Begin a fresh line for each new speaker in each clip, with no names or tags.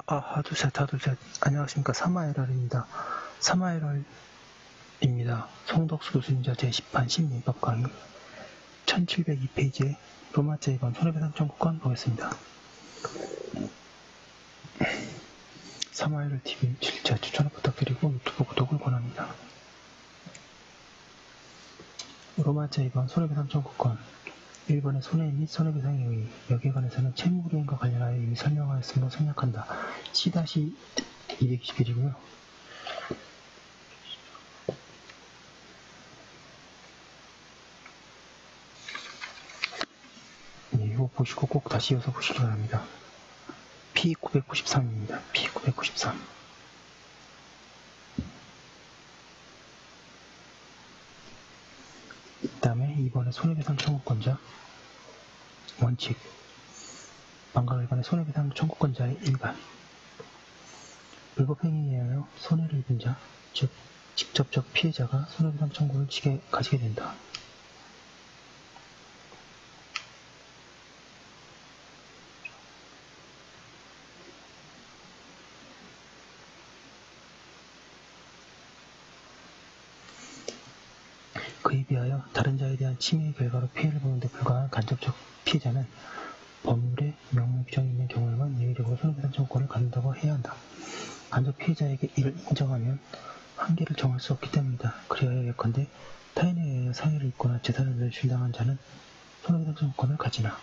하둘셋. 안녕하십니까. 사마에럴입니다. 사마에럴입니다. 송덕수 교수님자 제10판 심리법 강의 1702페이지에 로마자 2번 손해배상 청구권 보겠습니다. 사마에럴 TV 실제 추천을 부탁드리고 유튜브 구독을 권합니다. 로마자 2번 손해배상 청구권 1번의 손해 및 손해배상의 의의 여기에 관해서는 채무불이행과 관련하여 이미 설명하였음으로 생략한다. C-221이고요. 이거 보시고 꼭 다시 이어서 보시기 바랍니다. P993입니다. P993. 그 다음에 2번의 손해배상 청구권자 원칙 방과 일반의 손해배상 청구권자의 일반 불법행위에 의하여 손해를 입은 자, 즉 직접적 피해자가 손해배상 청구를 가지게 된다. 그에 비하여 다른 자에 대한 침해의 결과로 피해를 보는 데 불과한 간접적 피해자는 법률에 명문 규정이 있는 경우에만 예외적으로 손해배상 청구권을 갖는다고 해야 한다. 간접 피해자에게 이를 인정하면 한계를 정할 수 없기 때문이다. 그리하여 예컨대 타인에 의하여 상해를 입거나 재산을 멸실당한 자는 손해배상 청구권을 가지나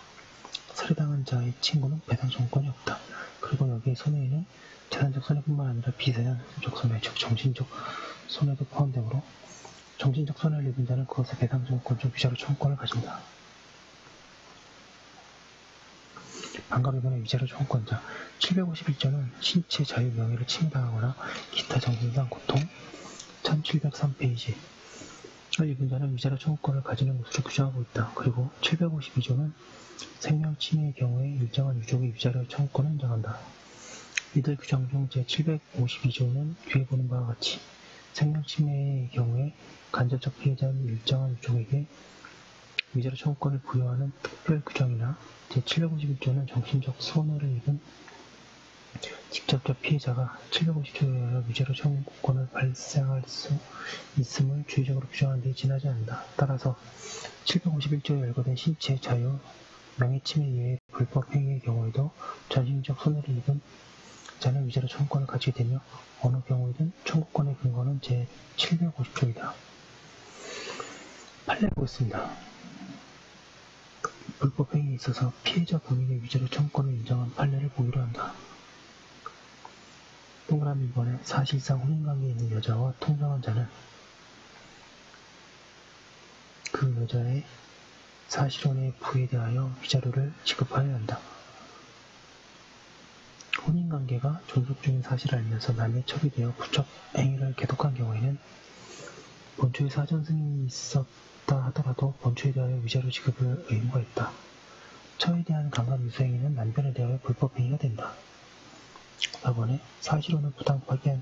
살해당한 자의 친구는 배상 청구권이 없다. 그리고 여기에 손해에는 재산적 손해뿐만 아니라 비재산적 손해, 즉 정신적 손해도 포함되므로 정신적 손해를 입은 자는 그것의 배상 청구권적 위자료 청구권을 가진다. 방금 이번에 위자료 청구권자 751조는 신체 자유 명예를 침해당하거나 기타 정신상 고통 1703페이지 입은 자는 위자료 청구권을 가지는 것으로 규정하고 있다. 그리고 752조는 생명 침해의 경우에 일정한 유족의 위자료 청구권을 인정한다. 이들 규정 중 제752조는 뒤에 보는 바와 같이 생명 침해의 경우에 간접적 피해자는 일정한 유족에게 위자료 청구권을 부여하는 특별 규정이나 제751조는 정신적 손해를 입은 직접적 피해자가 750조에 의하여 위자료 청구권을 발생할 수 있음을 주의적으로 규정하는 데 지나지 않는다. 따라서 751조에 열거된 신체 자유, 명예침해 이외의 불법 행위의 경우에도 정신적 손해를 입은 자는 위자료 청구권을 가지게 되며 어느 경우이든 청구권의 근거는 제750조이다. 판례 보겠습니다. 불법 행위에 있어서 피해자 본인의 위자료 청구권을 인정한 판례를 보기로 한다. 동그라미 1번에 사실상 혼인관계에 있는 여자와 통정한 자는 그 여자의 사실혼의 부에 대하여 위자료를 지급하여야 한다. 혼인관계가 존속 중인 사실을 알면서 남의 첩이 되어 부적 행위를 계속한 경우에는 본초에 사전 승인이 있었다 하더라도 본초에 대하여 위자료 지급을 의무가 있다. 처에 대한 강간 유수 행위는 남편에 대하여 불법 행위가 된다. 4번에 사실혼을 부당 파기한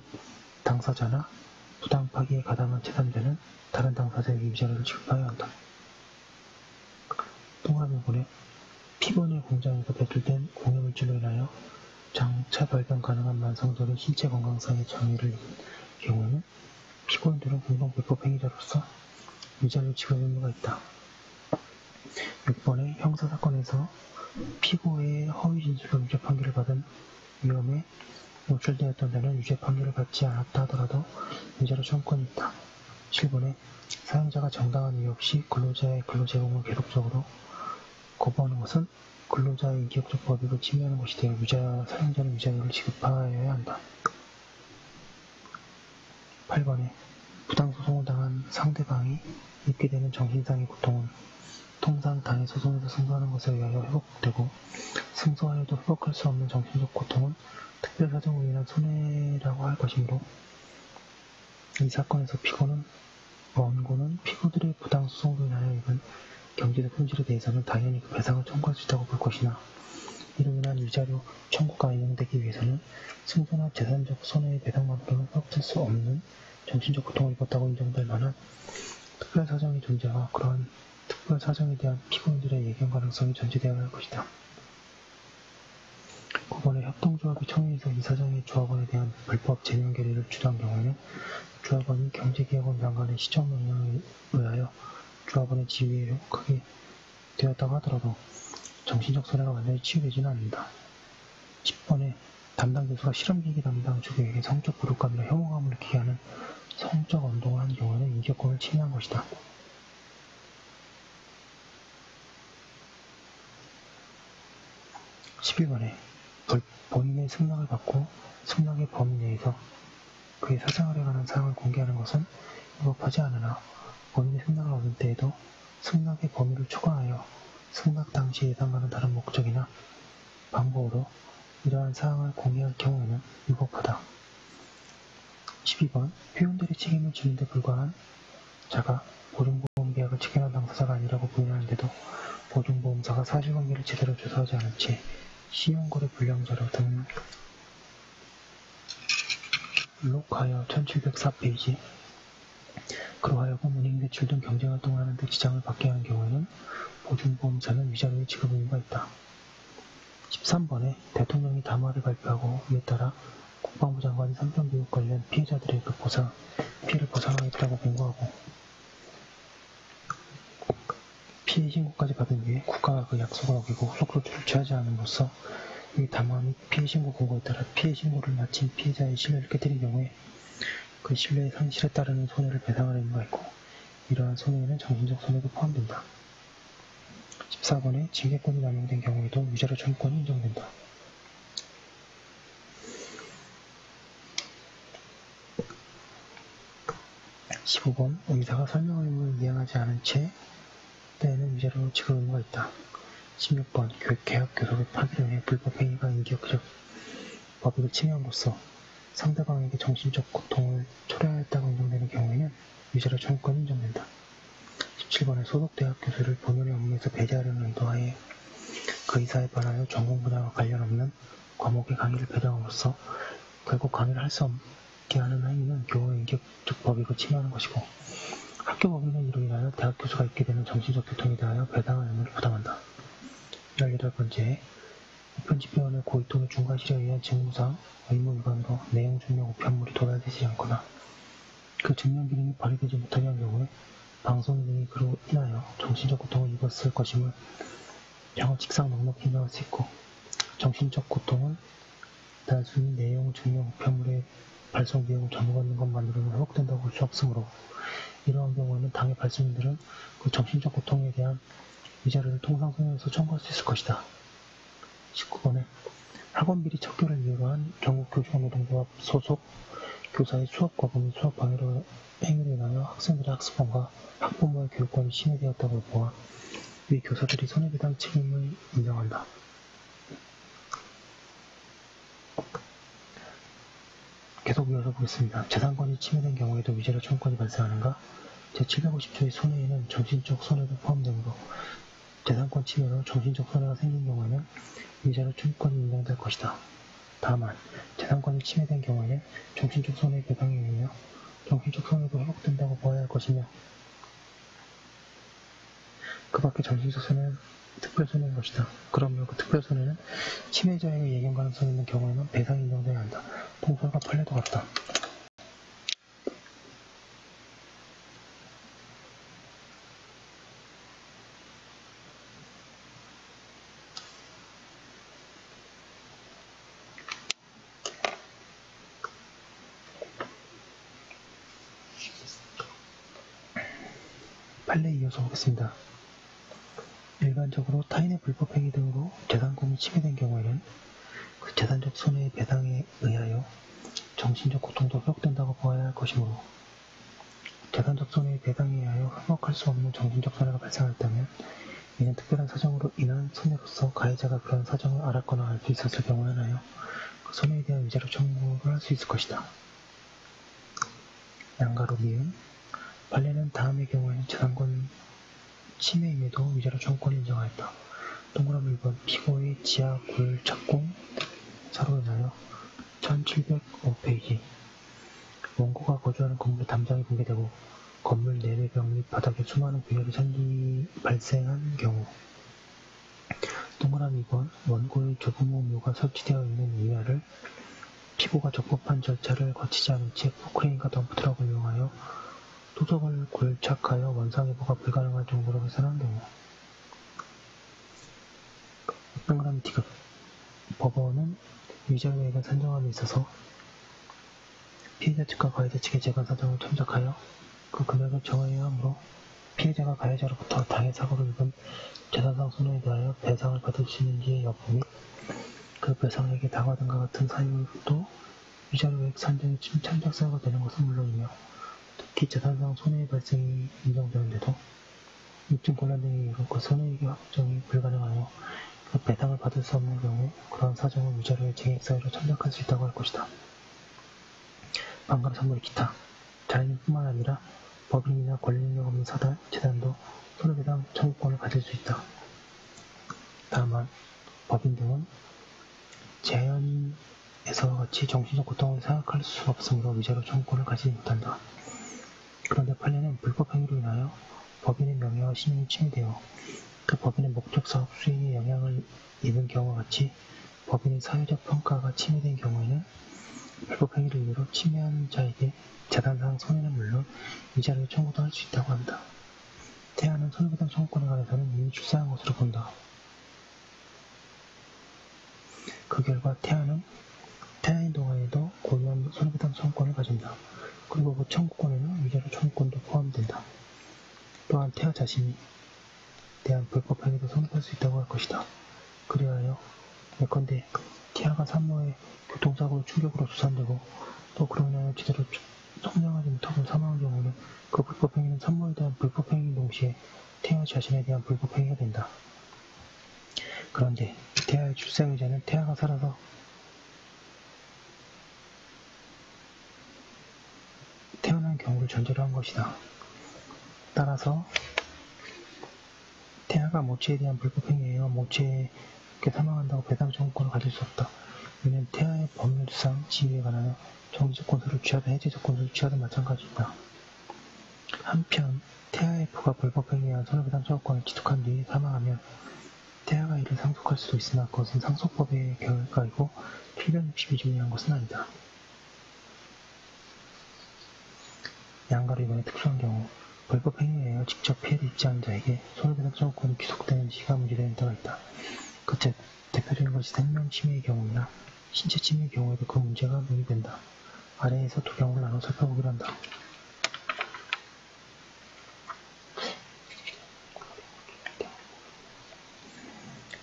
당사자나 부당 파기에 가담한 제3자는 다른 당사자에게 위자료를 지급하여야 한다. 동그라미 5번에 피고인의 공장에서 배출된 공해물질로 인하여 장차 발병 가능한 만성적인 신체 건강상의 장애를 입은 경우에는 피고인들은 공동 불법 행위자로서 위자료 지급 의무가 있다. 6번에 형사사건에서 피고의 허위 진술로 유죄 판결을 받은 위험에 노출되었던 자는 유죄 판결을 받지 않았다 하더라도 위자료 청구권이 있다. 7번에 사용자가 정당한 이유 없이 근로자의 근로 제공을 계속적으로 거부하는 것은 근로자의 인격적 법익을 침해하는 것이 되어 사용자는 위자료를 지급하여야 한다. 8번에 부당소송을 당한 상대방이 입게 되는 정신상의 고통은 통상 당해 소송에서 승소하는 것에 의하여 회복되고 승소하여도 회복할 수 없는 정신적 고통은 특별사정으로 인한 손해라고 할 것이므로 이 사건에서 원고는 피고들의 부당소송으로 인하여 입은 경제적 손실에 대해서는 당연히 그 배상을 청구할 수 있다고 볼 것이나 이로 인한 위자료 청구가 인용되기 위해서는 승소나 재산적 손해의 배상만으로는 회복될 수 없는 정신적 고통을 입었다고 인정될 만한 특별사정의 존재와 그러한 특별사정에 대한 피고인들의 예견 가능성이 전제되어야 할 것이다. 19번에 협동조합이 청유해서 이사장이 조합원에 대한 불법 제명 결의를 주도한 경우에는 조합원이 경제기업원 장관의 시정명령에 의하여 조합원의 지위에 회복하게 되었다고 하더라도 정신적 손해가 완전히 치유되지는 않는다. 10번에 담당 교수가 실험기기 담당 주교에게 성적 부족감이나 혐오감을 느끼게 하는 성적 언동을 한 경우에는 인격권을 침해한 것이다. 11번에 본인의 승낙을 받고 승낙의 범위 내에서 그의 사생활에 관한 사항을 공개하는 것은 위법하지 않으나 본인의 승낙을 얻을 때에도 승낙의 범위를 초과하여 승낙 당시 예상과는 다른 목적이나 방법으로 이러한 사항을 공개할 경우에는 위법하다. 12번 회원들의 책임을 지는 데 불과한 자가 보증보험 계약을 체결한 당사자가 아니라고 부인하는데도 보증보험사가 사실관계를 제대로 조사하지 않은 채 신용거래 불량자료 등록하여 1704페이지 그로하여금 은행 대출 등 경제활동을 하는 데 지장을 받게 하는 경우에는 보증보험사는 위자료의 지급 의무가 있다. 13번에 대통령이 담화를 발표하고 이에 따라 국방부 장관이 삼편교육 관련 피해자들에게 피해를 보상하겠다고 공고하고 피해 신고까지 받은 뒤에 국가가 그 약속을 어기고 후속조치를 취하지 않음으로써 이 담화 및 피해 신고 공고에 따라 피해 신고를 마친 피해자의 신뢰를 깨뜨린 경우에 그 신뢰의 상실에 따르는 손해를 배상할 의무가 있고 이러한 손해에는 정신적 손해도 포함된다. 14번에 징계권이 남용된 경우에도 위자료 청구권이 인정된다. 15번 의사가 설명 의무를 이행하지 않은 채 때에는 위자료 지급 의무가 있다. 16번 계약 교섭의 파기로 인해 불법 행위가 인격적 법익을 침해함으로써 상대방에게 정신적 고통을 초래하였다고 인정되는 경우에는 위자료 청구권이 인정된다. 17번에 소속 대학 교수를 본연의 업무에서 배제하려는 의도하에 그 의사에 반하여 전공 분야와 관련 없는 과목의 강의를 배정함으로써 결국 강의를 할 수 없게 하는 행위는 교우의 인격적 법익을 침해하는 것이고 학교 법인은 이로 인하여 대학 교수가 입게 되는 정신적 고통에 대하여 배당할 의무를 부담한다. 18번째 편집위원회 고의 또는 중과실에 의한 직무상 의무 위반으로 내용 증명 우편물이 도달되지 않거나 그 증명 기능이 발휘되지 못하게 한 경우에 방송 등이 그로 인하여 정신적 고통을 입었을 것임을 향후 직상 넉넉히 인정할 수 있고 정신적 고통은 단순히 내용 증명 우편물의 발송 비용을 전부받는 것만으로는 회복된다고 볼 수 없으므로 이러한 경우에는 당의 발송인들은 그 정신적 고통에 대한 위자료를 통상소년에서 청구할 수 있을 것이다. 19번에 학원비리 척결을 이유로 한 전국교직원노동조합 소속 교사의 수업 거부 및 수업 방해로 행위로 인하여 학생들의 학습권과 학부모의 교육권이 침해되었다고 보아 위 교사들이 손해배상 책임을 인정한다. 계속 이어서 보겠습니다. 재산권이 침해된 경우에도 위자료 청구권이 발생하는가? 제750조의 손해에는 정신적 손해도 포함되므로 재산권 침해로 정신적 손해가 생긴 경우에는 위자료 청구권이 인정될 것이다. 다만 재산권이 침해된 경우에는 정신적 손해 배상에 의하여 정신적 손해도 회복된다고 보아야 할 것이며 그 밖에 정신적 손해는 특별손해인 것이다. 그러므로 그 특별손해는 침해자에게 예견 가능성이 있는 경우에는 배상이 인정되어야 한다. 통설과 판례도 같다. 판례 이어서 보겠습니다. 일반적으로 타인의 불법 행위 등으로 재산권이 침해된 경우에는 그 재산적 손해의 배상에 의하여 정신적 고통도 회복된다고 보아야 할 것이므로 재산적 손해의 배상에 의하여 회복할 수 없는 정신적 손해가 발생하였다면 이는 특별한 사정으로 인한 손해로서 가해자가 그런 사정을 알았거나 알 수 있었을 경우에 하나여 그 손해에 대한 위자료 청구를 할 수 있을 것이다. 양가로 미음 판례는 다음의 경우에는 재산권 침해임에도 위자료 청구권을 인정하였다. 동그라미 1번 피고의 지하 굴 착공 사로 인하여 1705페이지 원고가 거주하는 건물의 담장이 붕괴되고 건물 내외 벽 및 바닥에 수많은 균열이 발생한 경우 동그라미 2번 원고의 조부모 묘가 설치되어 있는 위아를 피고가 적법한 절차를 거치지 않은 채 포크레인과 덤프트럭을 이용하여 토속을 굴착하여 원상회복가 불가능할 정도로 훼손한 경우. 동그라미 D급 법원은 위자료액을 산정함에 있어서 피해자 측과 가해자 측의 재관 사정을 참작하여 그 금액을 정해야 하므로 피해자가 가해자로부터 당해 사고로 입은 재산상 손해에 대하여 배상을 받을 수 있는지의 여부 및 그 배상액의 다과 등과 같은 사유도 위자료액 산정의 참작사유가 되는 것은 물론이며 특히 재산상 손해의 발생이 인정되는데도 입증 곤란 등의 이유로 그 손해액의 확정이 불가능하여 그 배상을 받을 수 없는 경우 그러한 사정은 위자료의 쟁액사유로 참작할 수 있다고 할 것이다. 반감 선물 기타 자연인뿐만 아니라 법인이나 권리능력 없는 사단, 재단도 손해배상 청구권을 가질 수 있다. 다만 법인 등은 자연인에서와 같이 정신적 고통을 생각할 수 없으므로 위자료 청구권을 가지지 못한다. 그런데 판례는 불법 행위로 인하여 법인의 명예와 신용이 침해되어 그 법인의 목적 사업 수행에 영향을 입은 경우와 같이 법인의 사회적 평가가 침해된 경우에는 불법 행위를 이유로 침해한 자에게 재산상 손해는 물론 위자료 청구도 할 수 있다고 한다. 태아는 손해배상 청구권에 관해서는 이미 출세한 것으로 본다. 그 결과 태아는 태아인 동안에도 고유한 손해배상 청구권을 가진다. 그리고 그 청구권에는 위자료 청구권도 포함된다. 또한 태아 자신이 대한 불법 행위도 성립할 수 있다고 할 것이다. 그리하여 예컨대 태아가 산모의 교통사고로 충격으로 수산되고 또 그로 인하여 제대로 성장하지 못하고 사망한 경우는 그 불법 행위는 산모에 대한 불법 행위 동시에 태아 자신에 대한 불법 행위가 된다. 그런데 태아의 출생의자는 태아가 살아서 태어난 경우를 전제로 한 것이다. 따라서 태아가 모체에 대한 불법 행위에요. 모체에 사망한다고 배상 청구권을 가질 수 없다. 왜냐하면 태아의 법률상 지위에 관하여 정지적 권소를 취하든 해제적 권소를 취하든 마찬가지이다. 한편 태아의 부가 불법 행위에 의한 손해배상 청구권을 취득한 뒤에 사망하면 태아가 이를 상속할 수도 있으나 그것은 상속법의 결과이고 필변 욕심이 중요한 것은 아니다. 양가로 이번에 특수한 경우 불법 행위에 의하여 직접 피해를 입지 않은 자에게 손해배상 청구권이 귀속되는 시기가 문제되는 때가 있다. 그즉 대표적인 것이 생명침해의 경우이나 신체침해의 경우에도 그 문제가 논의된다. 아래에서 두 경우를 나눠 살펴보기로 한다.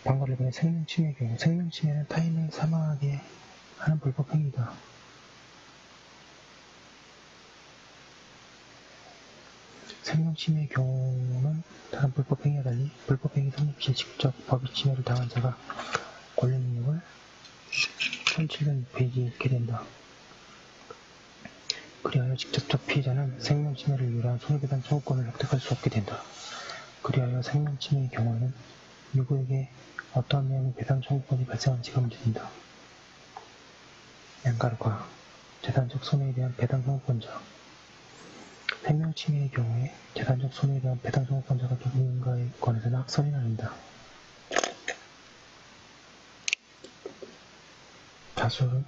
방금 이번에 생명침해의 경우 생명침해는 타인을 사망하게 하는 불법 행위이다. 생명침해의 경우는 다른 불법 행위와 달리 불법 행위 성립 시 직접 법의 침해를 당한 자가 권리 능력을 1706페이지에 읽게 된다. 그리하여 직접적 피해자는 생명침해를 이유로 한 손해배상 청구권을 획득할 수 없게 된다. 그리하여 생명침해의 경우에는 누구에게 어떠한 내용의 배상 청구권이 발생한지가 문제된다. 양가르과 재산적 손해에 대한 배상 청구권자 생명침해의 경우에 재산적 손해에 대한 배상 청구권자가 누구인가에 관해서는 학설이 나뉜다. 자수는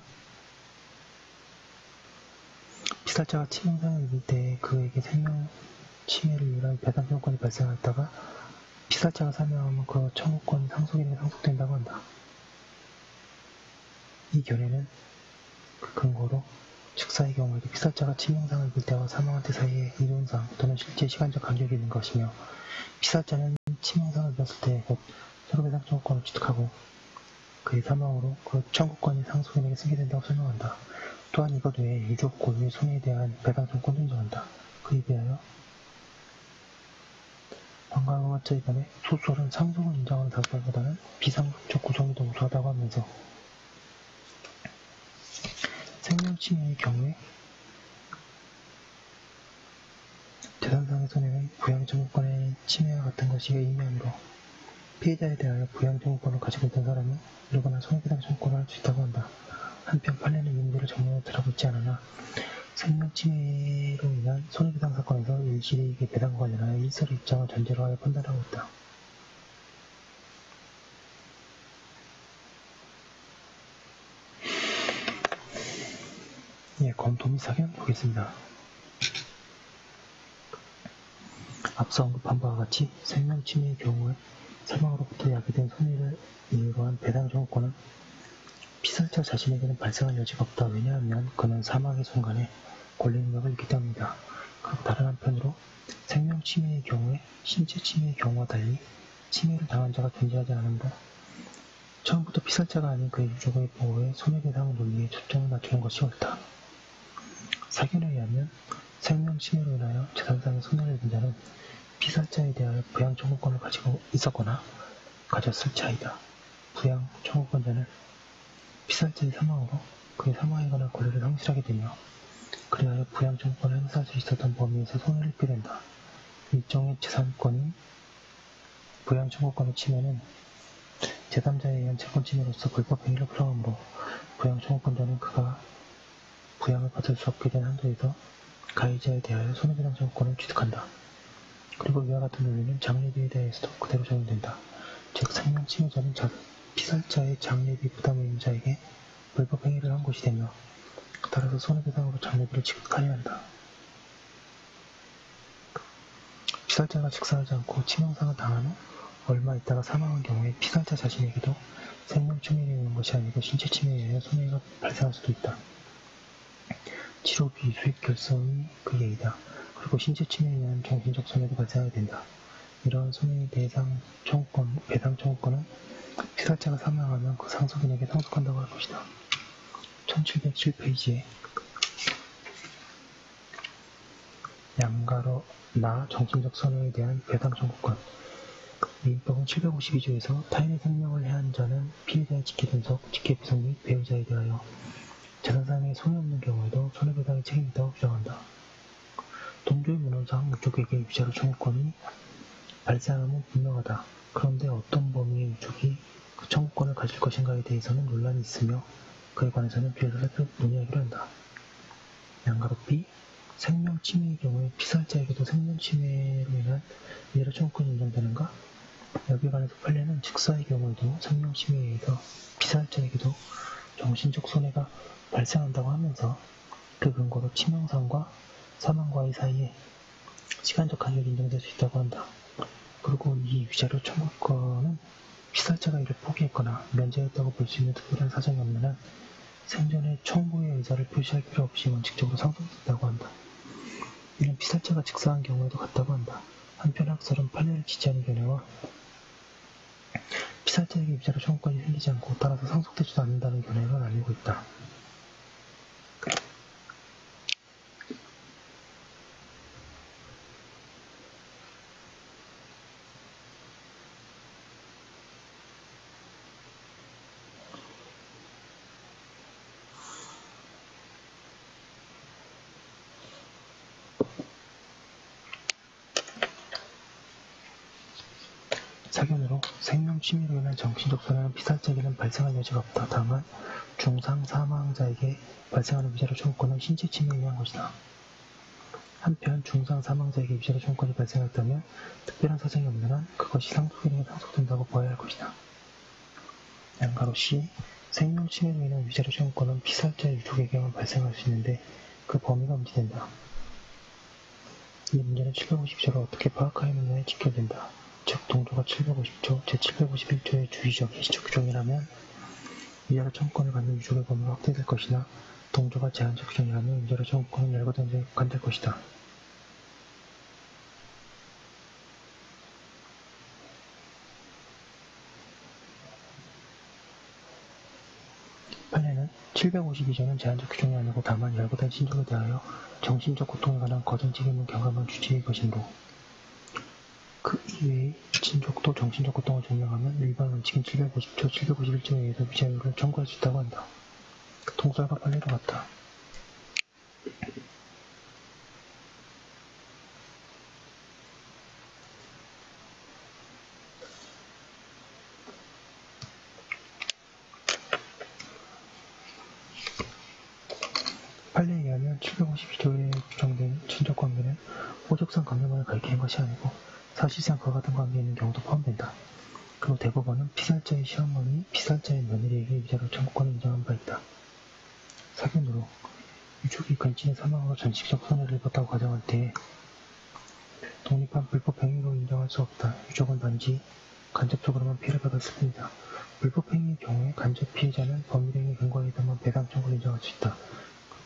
피살자가 치명상을 입을 때 그에게 생명침해를 이유로 한 배상 청구권이 발생하였다가 피살자가 사망하면 그 청구권이 상속인에게 상속된다고 한다. 이 견해는 그 근거로 즉사의 경우에도 피살자가 치명상을 입을 때와 사망한 때 사이에 이론상 또는 실제 시간적 간격이 있는 것이며 피살자는 치명상을 입었을 때 곧 손해배상 청구권을 취득하고 그의 사망으로 그 청구권이 상속인에게 쓰게 된다고 설명한다. 또한 이것 외에 유족 고유의 손해에 대한 배상 청구권도 인정한다. 그에 비하여 방과후마자 이번에 소설은 상속을 인정하는 사설보다는 비상속적 구성이 더 우수하다고 하면서 생명침해의 경우에 재산상의 손해는 부양청구권의 침해와 같은 것이 의미하므로 피해자에 대하여 부양청구권을 가지고 있던 사람은 누구나 손해배상 청구권을 할 수 있다고 한다. 한편 판례는 이 문제를 전면으로 다뤄보지 않으나 생명침해로 인한 손해배상 사건에서 일시이익의 배상과 관련하여 일설의 입장을 전제로 하여 판단하고 있다. 예, 검토 및 사견 보겠습니다. 앞서 언급한 바와 같이 생명침해의 경우에 사망으로부터 야기된 손해를 이유로 한 배당 청구권은 피살자 자신에게는 발생할 여지가 없다. 왜냐하면 그는 사망의 순간에 권리 능력을 잃기 때문이다. 그리고 다른 한편으로 생명침해의 경우에 신체침해의 경우와 달리 침해를 당한 자가 존재하지 않으므로 처음부터 피살자가 아닌 그의 유족의 보호에 손해배상을 논리에 초점을 맞추는 것이 옳다. 사견에 의하면 생명침해로 인하여 재산상의 손해를 입은 자는 피살자에 대하여 부양 청구권을 가지고 있었거나 가졌을 차이다. 부양 청구권자는 피살자의 사망으로 그의 사망에 관한 권리를 상실하게 되며 그리하여 부양 청구권을 행사할 수 있었던 범위에서 손해를 입게 된다. 일종의 재산권인 부양 청구권의 침해는 제3자에 의한 채권 침해로서 불법 행위를 부정하므로 부양 청구권자는 그가 부양을 받을 수 없게 된 한도에서 가해자에 대하여 손해배상 청구권을 취득한다. 그리고 이와 같은 논리는 장례비에 대해서도 그대로 적용된다. 즉 생명침해자는 피살자의 장례비 부담 의무자에게 불법 행위를 한 것이 되며 따라서 손해배상으로 장례비를 지급하여야 한다. 피살자가 직사하지 않고 치명상을 당한 후 얼마 있다가 사망한 경우에 피살자 자신에게도 생명침해에 의한 것이 아니고 신체침해에 의해 손해가 발생할 수도 있다. 치료비, 수익 결손이 그 예이다. 그리고 신체침해에 의한 정신적 손해도 발생하게 된다. 이러한 손해의 배상 청구권은 피살자가 사망하면 그 상속인에게 상속한다고 할 것이다. 1707페이지에 양가로 정신적 손해에 대한 배상 청구권 민법은 752조에서 타인의 생명을 해한 자는 피해자의 직계분석, 직계비속 및 배우자에 대하여 재산상의 손해 없는 경우에도 손해배상의 책임이 있다고 규정한다. 동조의 문헌상 유족에게 위자료 청구권이 발생하면 분명하다. 그런데 어떤 범위의 유족이 그 청구권을 가질 것인가에 대해서는 논란이 있으며 그에 관해서는 뒤에서 논의하기로 한다. 양가로 B. 생명침해의 경우에 피살자에게도 생명침해로 인한 위자료 청구권이 인정되는가? 여기에 관해서 판례는 직사의 경우에도 생명침해에 의해서 피살자에게도 정신적 손해가 발생한다고 하면서 그 근거로 치명상과 사망과의 사이에 시간적 간격이 인정될 수 있다고 한다. 그리고 이 위자료 청구권은 피살자가 이를 포기했거나 면제했다고 볼 수 있는 특별한 사정이 없는 한 생전에 청구의 의사를 표시할 필요 없이 원칙적으로 상속된다고 한다. 이는 피살자가 직사한 경우에도 같다고 한다. 한편 학설은 판례를 지지하는 견해와 피살자에게 위자료 청구권이 생기지 않고 따라서 상속되지도 않는다는 견해가 나뉘고 있다. 사견으로 생명침해로 인한 정신적 손해는 피살자에게는 발생할 여지가 없다. 다만 중상 사망자에게 발생하는 위자료 청구권은 신체침해에 의한 것이다. 한편 중상 사망자에게 위자료 청구권이 발생했다면 특별한 사정이 없는 한 그것이 상속인에게 상속된다고 보아야 할 것이다. 양가로 C. 생명침해로 인한 위자료 청구권은 피살자의 유족에게만 발생할 수 있는데 그 범위가 문제된다. 이 문제는 750조를 어떻게 파악하였느냐에 직결된다. 즉 동조가 750조, 제751조의 주의적 예시적 규정이라면 위자료 청구권을 갖는 유족의 범위가 확대될 것이나 동조가 제한적 규정이라면 위자료 청구권은 열거된 국한될 것이다. 판례는 752조는 제한적 규정이 아니고 다만 열거된 친족에 대하여 정신적 고통에 관한 거전 책임을 경감한 주체의 것이므로 그 이외의 친족도 정신적 고통을 증명하면 일반 원칙인 750조, 751조에 의해서 위자료를 청구할 수 있다고 한다. 통설과 판례도 같다. 판례에 의하면 752조에 규정된 친족관계는 호적상 관계만을 가리키는 것이 아니고 사실상 그와 같은 관계에 있는 경우도 포함된다. 그리고 대법원은 피살자의 시어머니, 피살자의 며느리에게 위자료 청구권을 인정한 바 있다. 사견으로 유족이 근친의 사망으로 전식적 손해를 입었다고 가정할 때 독립한 불법 행위로 인정할 수 없다. 유족은 단지 간접적으로만 피해를 받았을 뿐이다. 불법 행위의 경우에 간접 피해자는 법률행위 근거에 의한 배상 청구를 인정할 수 있다.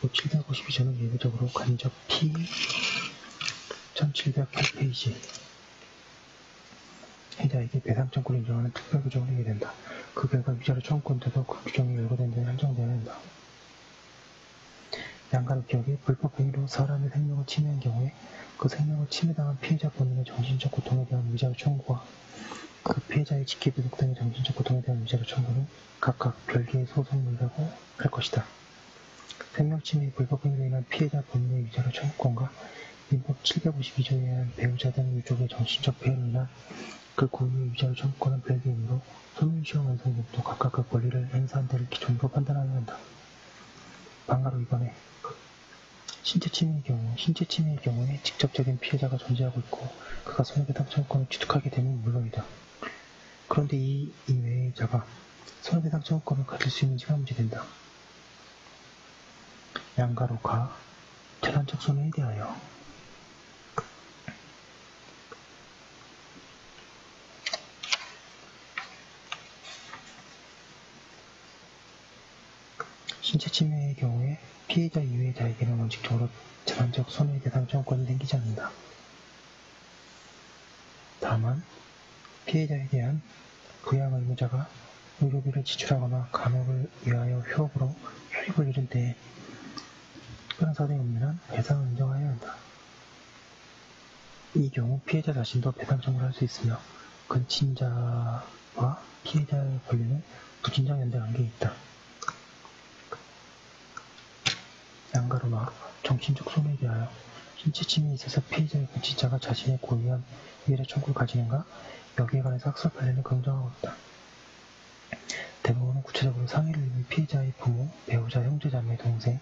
그리고 752조는 예외적으로 간접 피해 1708페이지 해자에게 배상 청구를 인정하는 특별 규정을 하게 된다. 그 결과 위자료 청구권자도 그 규정이 열거된 데는 한정되어야 한다. 양가로 기업이 불법 행위로 사람의 생명을 침해한 경우에 그 생명을 침해당한 피해자 본인의 정신적 고통에 대한 위자료 청구와 그 피해자의 직계비속 등의 정신적 고통에 대한 위자료 청구는 각각 별개의 소송물이라고 할 것이다. 생명침해의 불법 행위로 인한 피해자 본인의 위자료 청구권과 민법 752조에 의한 배우자 등 유족의 정신적 폐해로 인한 그 고유의 위자료 청구권은 별개이므로 소멸시효 완성금도 각각 그 권리를 행사한 데를 기준으로 판단하여야 한다. 방가로 이번에 신체 침해의 경우에 직접적인 피해자가 존재하고 있고 그가 손해배상 청구권을 취득하게 되면 물론이다. 그런데 이 이외의 자가 손해배상 청구권을 가질 수 있는지가 문제된다. 양가로 가 재난적 손해에 대하여 신체 침해의 경우에 피해자 이외의 자에게는 원칙적으로 재난적 손해 배상 청구권이 생기지 않는다. 다만 피해자에 대한 부양 의무자가 의료비를 지출하거나 감옥을 위하여 휴업으로 휴직을 이른 때에 특별한 사정이 없는 한 배상을 인정하여야 한다. 이 경우 피해자 자신도 배상 청구를 할 수 있으며 근친자와 피해자의 권리는 부친장 연대 관계에 있다. 양가로마 정신적 손해에 대하여 신체 침해에 있어서 피해자의 근친자가 자신의 고유한 위자료 청구를 가지는가 여기에 관해서 학술 판례는 긍정하고 있다. 대부분은 구체적으로 상해를 입은 피해자의 부모, 배우자, 형제, 자매, 동생,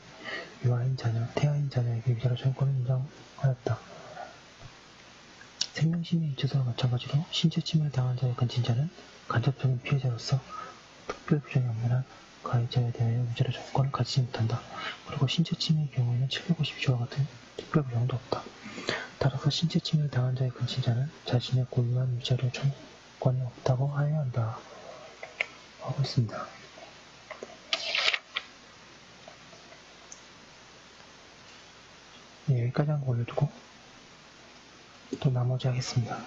유아인 자녀, 태아인 자녀에게 위자료 청구권을 인정하였다. 생명침해에 있어서와 마찬가지로 신체 침해를 당한 자의 근친자는 간접적인 피해자로서 특별 규정이 없는 한 가해자에 대하여 위자료 청구권을 가지지 못한다. 그리고 신체 침해의 경우에는 752조와 같은 특별 규정도 없다. 따라서 신체 침해를 당한 자의 근친자는 자신의 고유한 위자료 청구권이 없다고 하여야 한다. 하고 있습니다. 네, 여기까지 한 거 올려두고 또 나머지 하겠습니다.